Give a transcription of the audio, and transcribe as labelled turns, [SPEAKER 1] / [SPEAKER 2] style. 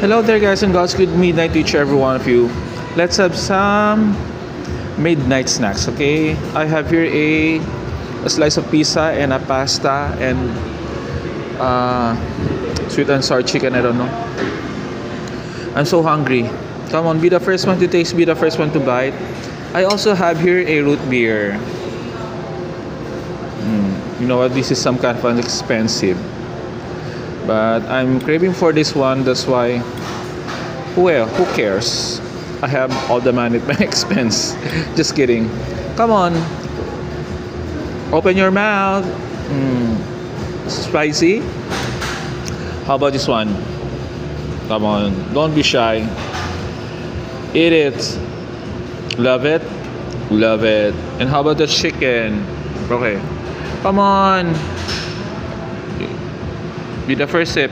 [SPEAKER 1] Hello there, guys, and God's good midnight to each and every one of you. Let's have some midnight snacks, okay? I have here a slice of pizza and a pasta and sweet and sour chicken. I don't know. I'm so hungry. Come on, be the first one to taste, be the first one to bite. I also have here a root beer. You know what? This is some kind of expensive, but I'm craving for this one. That's why. Well, who cares? I have all the money at my expense. Just kidding. Come on. Open your mouth. Spicy. How about this one? Come on. Don't be shy. Eat it. Love it. Love it. And how about the chicken? Okay. Come on. Be the first sip.